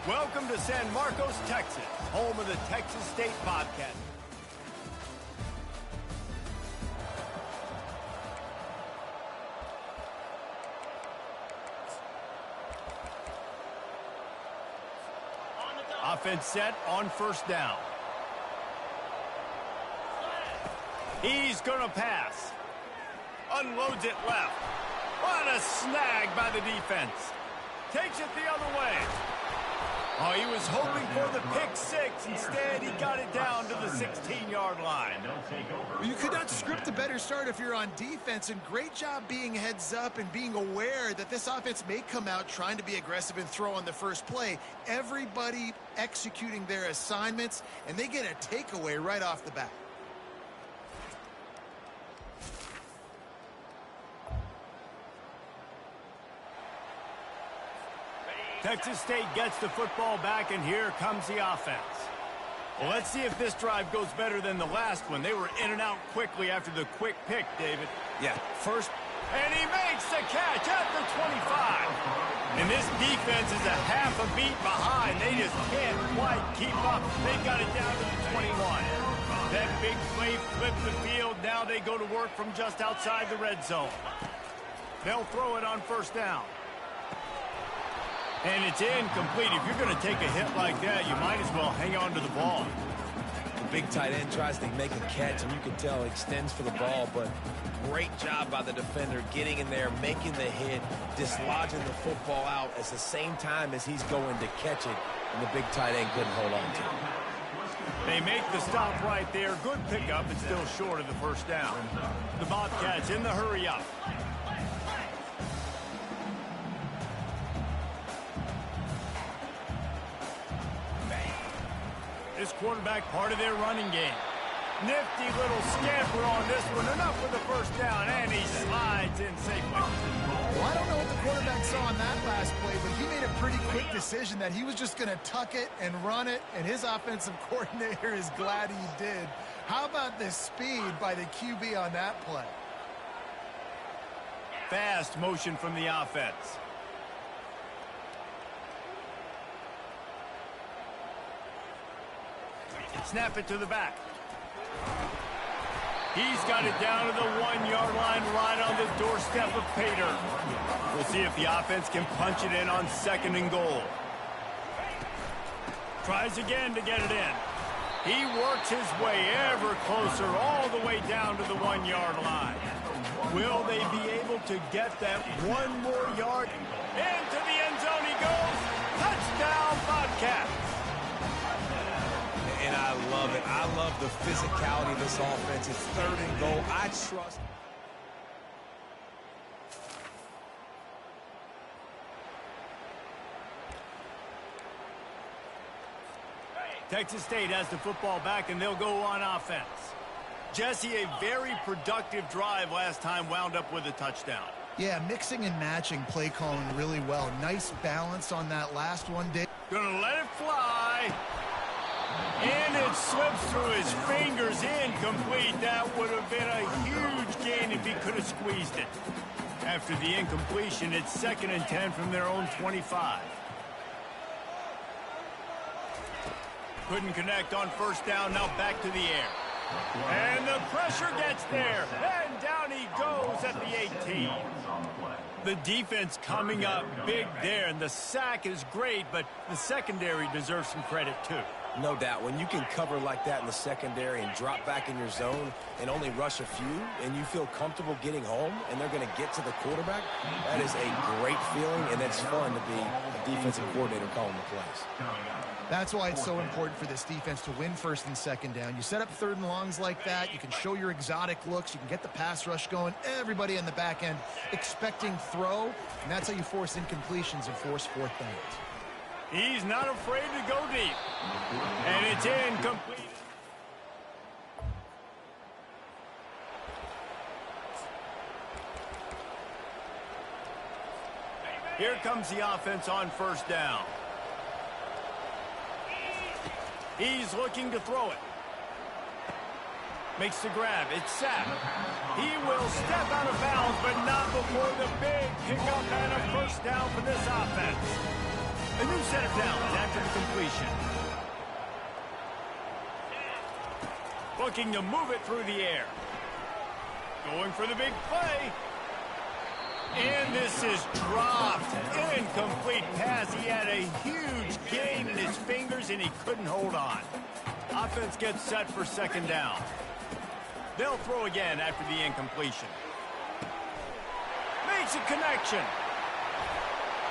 Welcome to San Marcos, Texas, home of the Texas State Bobcats. Offense set on first down. He's going to pass. Unloads it left. What a snag by the defense. Takes it the other way. Oh, he was hoping for the pick six. Instead, he got it down to the 16-yard line. You could not script a better start if you're on defense, and great job being heads up and being aware that this offense may come out trying to be aggressive and throw on the first play. Everybody executing their assignments, and they get a takeaway right off the bat. Texas State gets the football back, and here comes the offense. Well, let's see if this drive goes better than the last one. They were in and out quickly after the quick pick, David. Yeah, first. And he makes the catch at the 25. And this defense is a half a beat behind. They just can't quite keep up. They've got it down to the 21. That big play flipped the field. Now they go to work from just outside the red zone. They'll throw it on first down. And it's incomplete. If you're going to take a hit like that, you might as well hang on to the ball. The big tight end tries to make a catch, and you can tell extends for the ball, but great job by the defender getting in there, making the hit, dislodging the football out at the same time as he's going to catch it, and the big tight end couldn't hold on to it. They make the stop right there. Good pickup, but still short of the first down. The Bobcats in the hurry up. This quarterback part of their running game. Nifty little scamper on this one. Enough with the first down, and he slides in safely. Well, I don't know what the quarterback saw on that last play, but he made a pretty quick decision that he was just going to tuck it and run it, and his offensive coordinator is glad he did. How about the speed by the QB on that play? Fast motion from the offense. Snap it to the back. He's got it down to the 1-yard line right on the doorstep of Pater. We'll see if the offense can punch it in on second and goal. Tries again to get it in. He works his way ever closer all the way down to the 1-yard line. Will they be able to get that one more yard? Into the end zone he goes. Touchdown, Bobcats. And I love it. I love the physicality of this offense. It's third and goal. I trust. Texas State has the football back, and they'll go on offense. Jesse, a very productive drive last time, wound up with a touchdown. Yeah, mixing and matching play calling really well. Nice balance on that last one, Dave. Gonna let it fly. And it slips through his fingers, incomplete. That would have been a huge gain if he could have squeezed it. After the incompletion, it's 2nd and 10 from their own 25. Couldn't connect on first down, now back to the air. And the pressure gets there, and down he goes at the 18. The defense coming up big there, and the sack is great, but the secondary deserves some credit too. No doubt. When you can cover like that in the secondary and drop back in your zone and only rush a few, and you feel comfortable getting home, and they're going to get to the quarterback, that is a great feeling, and it's fun to be a defensive coordinator calling the plays. That's why it's so important for this defense to win first and second down. You set up third and longs like that. You can show your exotic looks. You can get the pass rush going. Everybody in the back end expecting throw, and that's how you force incompletions and force fourth downs. He's not afraid to go deep. And it's incomplete. Here comes the offense on first down. He's looking to throw it. Makes the grab. It's Sapp. He will step out of bounds, but not before the big pickup and a first down for this offense. A new set of downs after the completion. Looking to move it through the air. Going for the big play. And this is dropped. Incomplete pass. He had a huge gain in his fingers, and he couldn't hold on. Offense gets set for second down. They'll throw again after the incompletion. Makes a connection.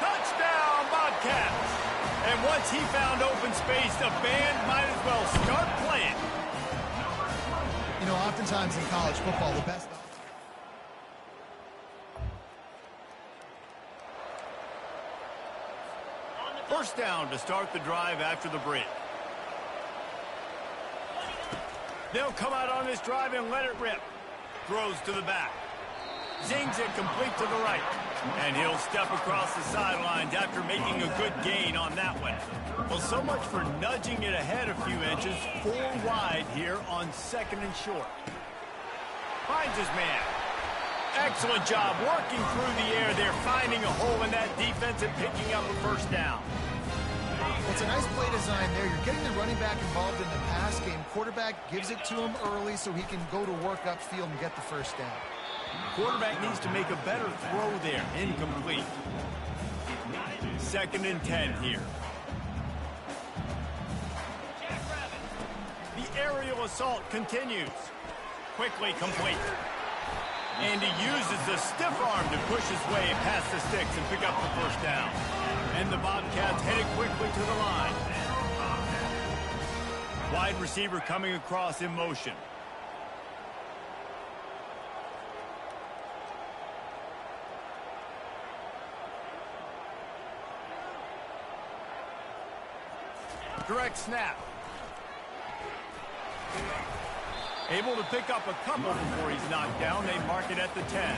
Touchdown, Bobcats. And once he found open space, the band might as well start playing. You know, oftentimes in college football, the best... First down to start the drive after the break. They'll come out on this drive and let it rip. Throws to the back. Zings it complete to the right. And he'll step across the sidelines after making a good gain on that one. Well, so much for nudging it ahead a few inches. 4 wide here on second and short. Finds his man. Excellent job working through the air there, finding a hole in that defense and picking up a first down. Well, it's a nice play design there. You're getting the running back involved in the pass game. Quarterback gives it to him early so he can go to work upfield and get the first down. Quarterback needs to make a better throw there. Incomplete. Second and 10 here. The aerial assault continues. Quickly complete. And he uses the stiff arm to push his way past the sticks and pick up the first down. And the Bobcats headed quickly to the line. Wide receiver coming across in motion. Direct snap. Able to pick up a couple before he's knocked down. They mark it at the 10.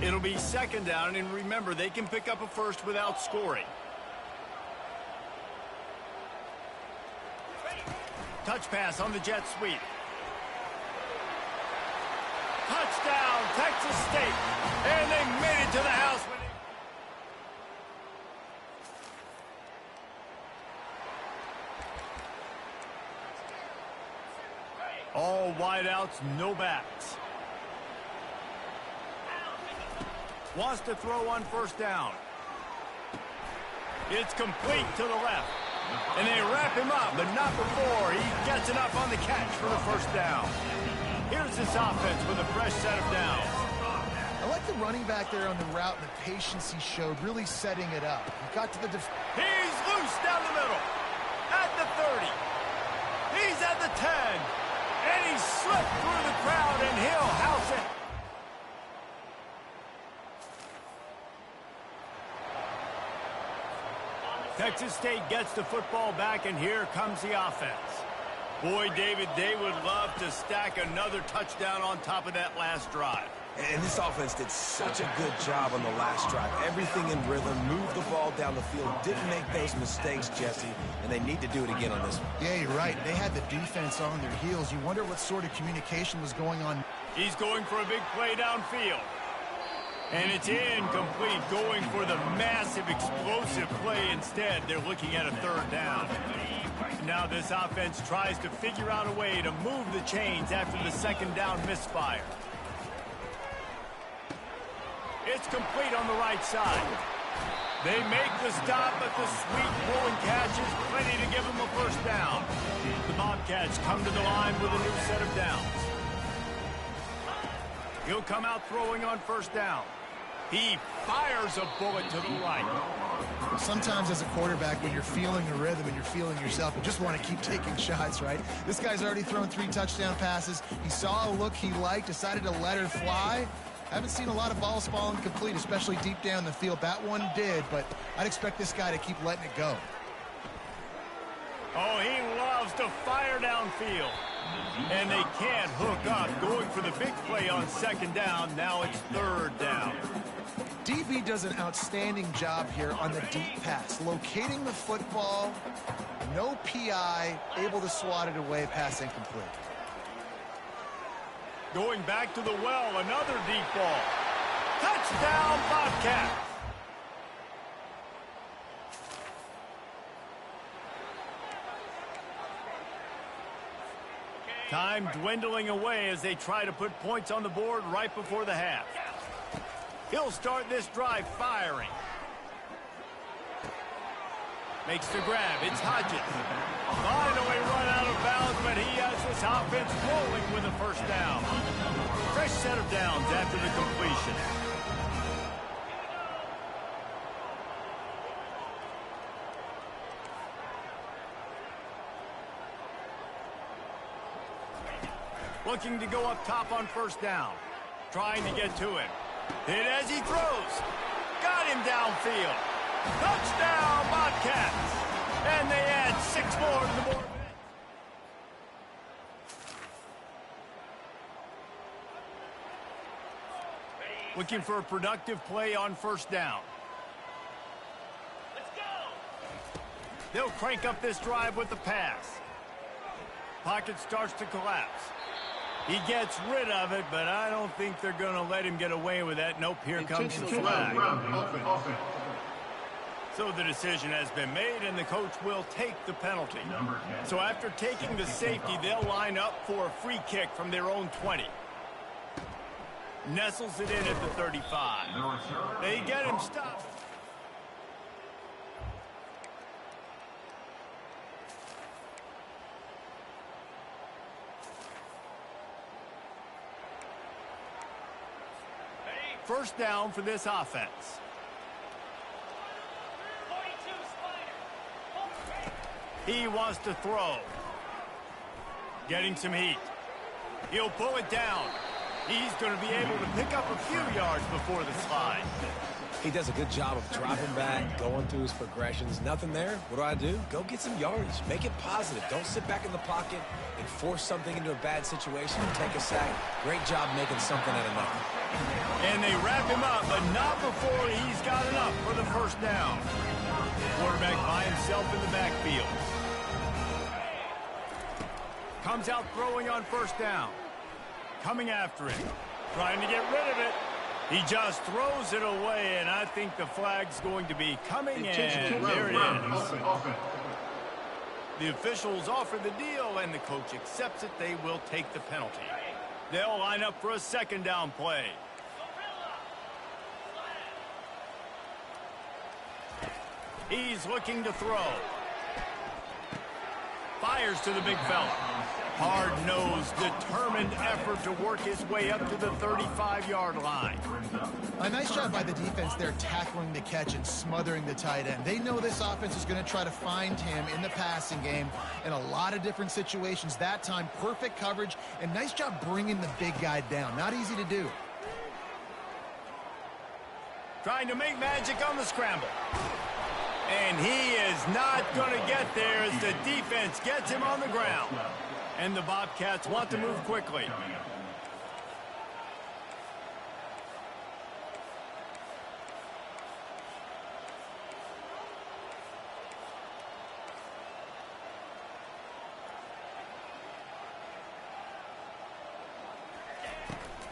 It'll be second down, and remember, they can pick up a first without scoring. Touch pass on the jet sweep. Touchdown, Texas State. And they made it to the house. All wideouts, no backs. Wants to throw on first down. It's complete to the left. And they wrap him up, but not before he gets enough on the catch for the first down. Here's this offense with a fresh set of downs. I like the running back there on the route and the patience he showed, really setting it up. He got to the... He's loose down the middle. At the 30. He's at the 10. And he slipped through the crowd, and he'll house it. Texas State gets the football back, and here comes the offense. Boy, David, they would love to stack another touchdown on top of that last drive. And this offense did such a good job on the last drive. Everything in rhythm, moved the ball down the field, didn't make those mistakes, Jesse, and they need to do it again on this one. Yeah, you're right. They had the defense on their heels. You wonder what sort of communication was going on. He's going for a big play downfield. And it's incomplete, going for the massive explosive play instead. They're looking at a third down. Now this offense tries to figure out a way to move the chains after the second down misfire. It's complete on the right side. They make the stop, but the sweet pulling catch is plenty to give them a first down. The Bobcats come to the line with a new set of downs. He'll come out throwing on first down. He fires a bullet to the right. Sometimes as a quarterback, when you're feeling the rhythm and you're feeling yourself, you just want to keep taking shots, right? This guy's already thrown 3 touchdown passes. He saw a look he liked, decided to let her fly. Haven't seen a lot of balls falling complete, especially deep down the field. That one did, but I'd expect this guy to keep letting it go. Oh, he loves to fire downfield. And they can't hook up. Going for the big play on second down. Now it's third down. DB does an outstanding job here on the deep pass, locating the football, no PI, able to swat it away, pass incomplete. Going back to the well, another deep ball. Touchdown, Bobcats. Time dwindling away as they try to put points on the board right before the half. He'll start this drive firing. Makes the grab. It's Hodges. Finally run out of bounds, but he has this offense rolling with a first down. Fresh set of downs after the completion. Looking to go up top on first down. Trying to get to him. Hit as he throws. Got him downfield. Touchdown, Bobcats. And they add 6 more to the board. Looking for a productive play on first down. Let's go. They'll crank up this drive with the pass. Pocket starts to collapse. He gets rid of it, but I don't think they're going to let him get away with that. Nope, here comes the flag. So the decision has been made, and the coach will take the penalty. So after taking the safety, they'll line up for a free kick from their own 20. Nestles it in at the 35. They get him stopped. First down for this offense. He wants to throw. Getting some heat. He'll pull it down. He's going to be able to pick up a few yards before the slide. He does a good job of dropping back, going through his progressions. Nothing there. What do? Go get some yardage. Make it positive. Don't sit back in the pocket and force something into a bad situation and take a sack. Great job making something out of nothing. And they wrap him up, but not before he's got enough for the first down. Quarterback by himself in the backfield. Comes out throwing on first down. Coming after it. Trying to get rid of it. He just throws it away, and I think the flag's going to be coming, and there it is. The officials offer the deal, and the coach accepts it. They will take the penalty. They'll line up for a second down play. He's looking to throw. Fires to the big fella. Hard-nosed, determined effort to work his way up to the 35-yard line. A nice job by the defense there, tackling the catch and smothering the tight end. They know this offense is going to try to find him in the passing game in a lot of different situations. That time, perfect coverage, and nice job bringing the big guy down. Not easy to do. Trying to make magic on the scramble. And he is not going to get there as the defense gets him on the ground. And the Bobcats want to move quickly.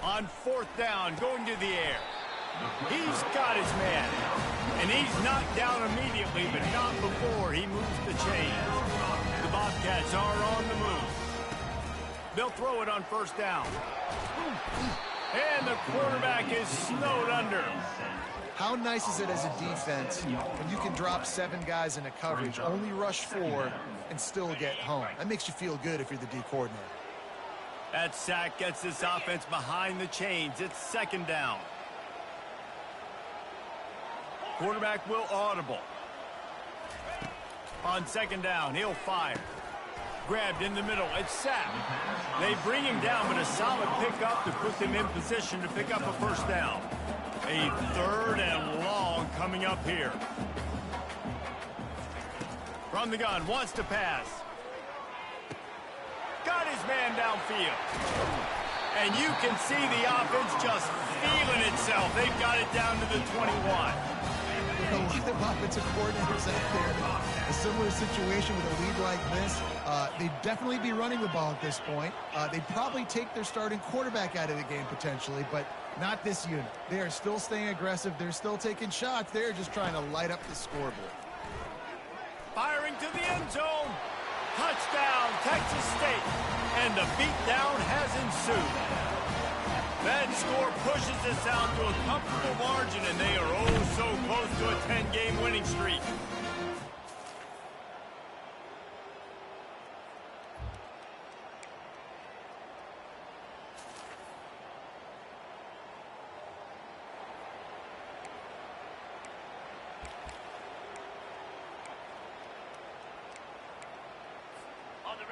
On fourth down, going to the air. He's got his man. And he's knocked down immediately, but not before he moves the chains. The Bobcats are on the move. They'll throw it on first down. And the quarterback is snowed under. How nice is it as a defense when you can drop 7 guys into coverage, only rush 4, and still get home? That makes you feel good if you're the D coordinator. That sack gets this offense behind the chains. It's second down. Quarterback will audible. On second down, he'll fire. Grabbed in the middle. It's sacked. They bring him down, but a solid pickup to put them in position to pick up a first down. A third and long coming up here. From the gun, wants to pass. Got his man downfield. And you can see the offense just feeling itself. They've got it down to the 21. A lot of offensive coordinators out there, a similar situation with a lead like this, they'd definitely be running the ball at this point. They'd probably take their starting quarterback out of the game potentially, but not this unit. They are still staying aggressive. They're still taking shots. They're just trying to light up the scoreboard. Firing to the end zone. Touchdown, Texas State. And the beatdown has ensued. That score pushes us out to a comfortable margin, and they are oh so close to a 10-game winning streak.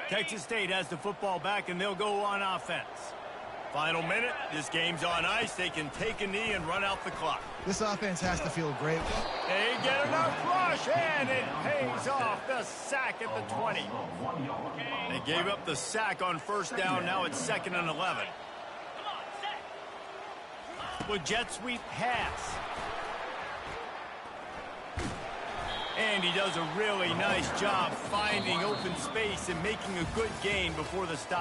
Texas State has the football back, and they'll go on offense. Final minute. This game's on ice. They can take a knee and run out the clock. This offense has to feel great. They get enough rush, and it pays off. The sack at the 20. They gave up the sack on first down. Now it's 2nd and 11. With jet sweep pass. And he does a really nice job finding open space and making a good gain before the stop.